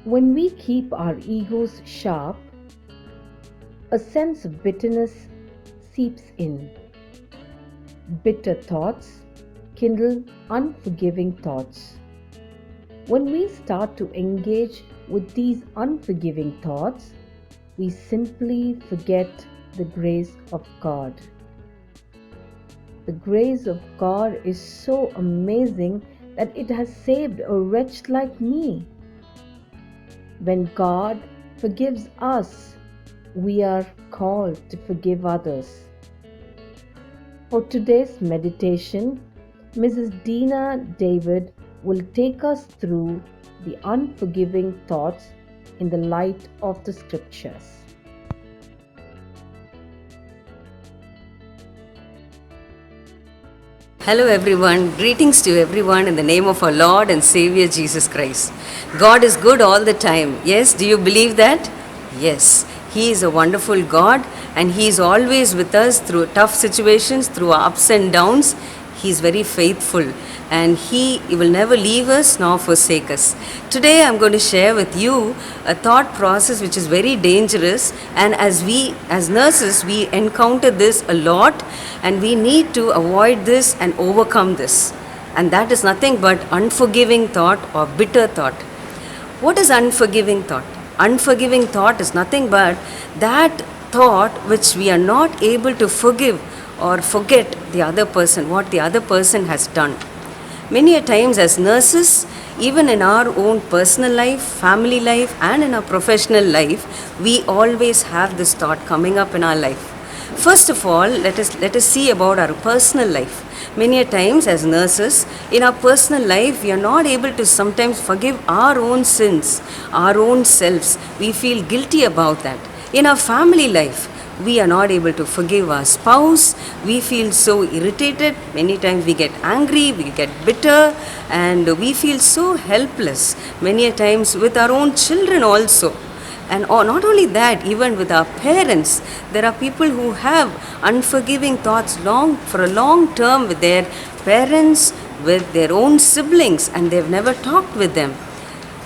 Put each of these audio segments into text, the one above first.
When we keep our egos sharp, a sense of bitterness seeps in. Bitter thoughts kindle unforgiving thoughts. When we start to engage with these unforgiving thoughts, we simply forget the grace of God. The grace of God is so amazing that it has saved a wretch like me. When God forgives us, we are called to forgive others. For today's meditation, Mrs. Dina David will take us through the unforgiving thoughts in the light of the scriptures. Hello everyone, greetings to everyone in the name of our Lord and Savior Jesus Christ. God is good all the time. Yes, do you believe that? Yes, He is a wonderful God and He is always with us through tough situations, through ups and downs. He is very faithful and He will never leave us nor forsake us. Today I'm going to share with you a thought process which is very dangerous, and as nurses we encounter this a lot and we need to avoid this and overcome this. And that is nothing but unforgiving thought or bitter thought. What is unforgiving thought? Unforgiving thought is nothing but that thought which we are not able to forgive or forget the other person, what the other person has done. Many a times as nurses, even in our own personal life, family life, and in our professional life, we always have this thought coming up in our life. First of all, let us see about our personal life. Many a times as nurses, in our personal life, we are not able to sometimes forgive our own sins, our own selves. We feel guilty about that. In our family life, we are not able to forgive our spouse. We feel so irritated. Many times we get angry, we get bitter, and we feel so helpless. Many a times with our own children also. And not only that, even with our parents, there are people who have unforgiving thoughts for a long term with their parents, with their own siblings, and they've never talked with them.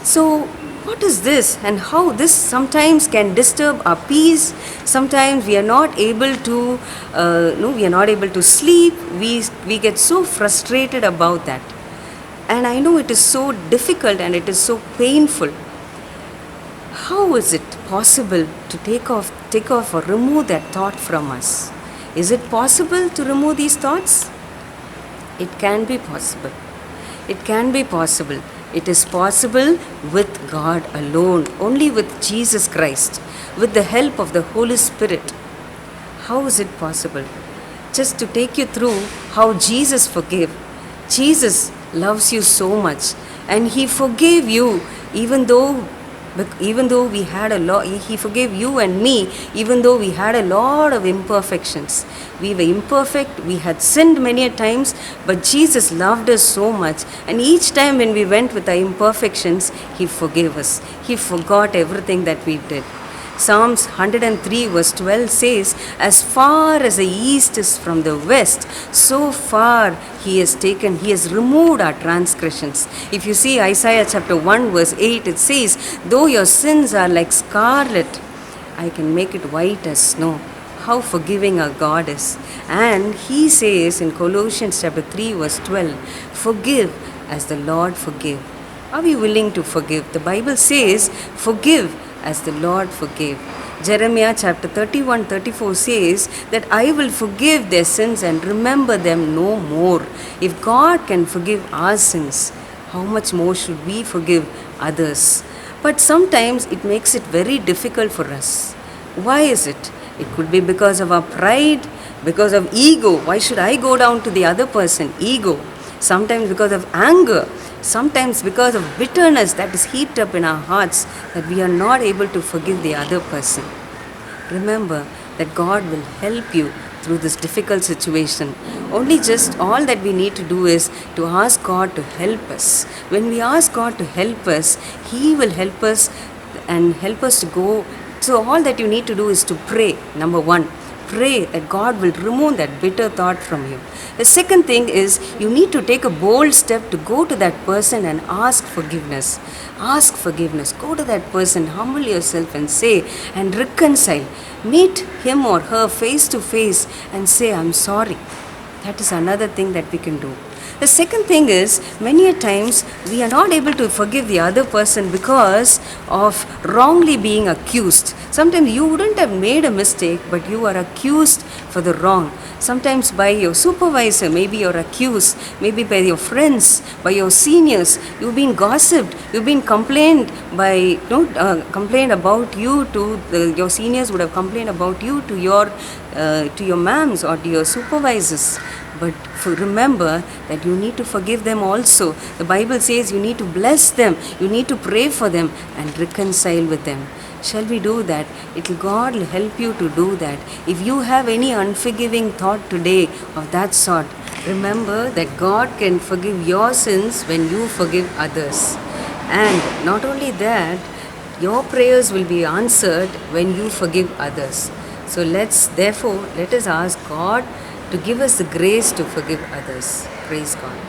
So, what is this and how this sometimes can disturb our peace? Sometimes we are not able to, we are not able to sleep. We get so frustrated about that, and I know it is so difficult and it is so painful. How is it possible to take off or remove that thought from us? Is it possible to remove these thoughts? It can be possible. It can be possible. It is possible with God alone, only with Jesus Christ, with the help of the Holy Spirit. How is it possible? Just to take you through how Jesus forgave. Jesus loves you so much and He forgave you even though we had a lot. He forgave you and me even though we had a lot of imperfections. We were imperfect, we had sinned many a times, but Jesus loved us so much, and each time when we went with our imperfections, He forgave us. He forgot everything that we did. Psalms 103 verse 12 says, as far as the east is from the west, so far He has removed our transgressions. If you see Isaiah chapter 1 verse 8, it says, though your sins are like scarlet, I can make it white as snow. How forgiving our God is. And He says in Colossians chapter 3 verse 12, forgive as the Lord forgave. Are we willing to forgive? The Bible says, forgive as the Lord forgave. Jeremiah chapter 31-34 says that I will forgive their sins and remember them no more. If God can forgive our sins, how much more should we forgive others? But sometimes it makes it very difficult for us. Why is it? It could be because of our pride, because of ego. Why should I go down to the other person? Ego. Sometimes because of anger. Sometimes because of bitterness that is heaped up in our hearts, that we are not able to forgive the other person. Remember that God will help you through this difficult situation. Only just all that we need to do is to ask God to help us. When we ask God to help us, He will help us and help us to go. So all that you need to do is to pray. Number one, pray that God will remove that bitter thought from you. The second thing is you need to take a bold step to go to that person and ask forgiveness. Ask forgiveness. Go to that person, humble yourself and say and reconcile. Meet him or her face to face and say, I'm sorry. That is another thing that we can do. The second thing is, many a times we are not able to forgive the other person because of wrongly being accused. Sometimes you wouldn't have made a mistake, but you are accused for the wrong. Sometimes by your supervisor, maybe you're accused, maybe by your friends, by your seniors, you've been gossiped, you've been complained by, complained about you to your seniors would have complained about you to your ma'ams or to your supervisors. But remember that you need to forgive them also. The Bible says you need to bless them, you need to pray for them and reconcile with them. Shall we do that? God will help you to do that. If you have any unforgiving thought today of that sort, remember that God can forgive your sins when you forgive others. And not only that, your prayers will be answered when you forgive others. So let us ask God to give us the grace to forgive others. Praise God.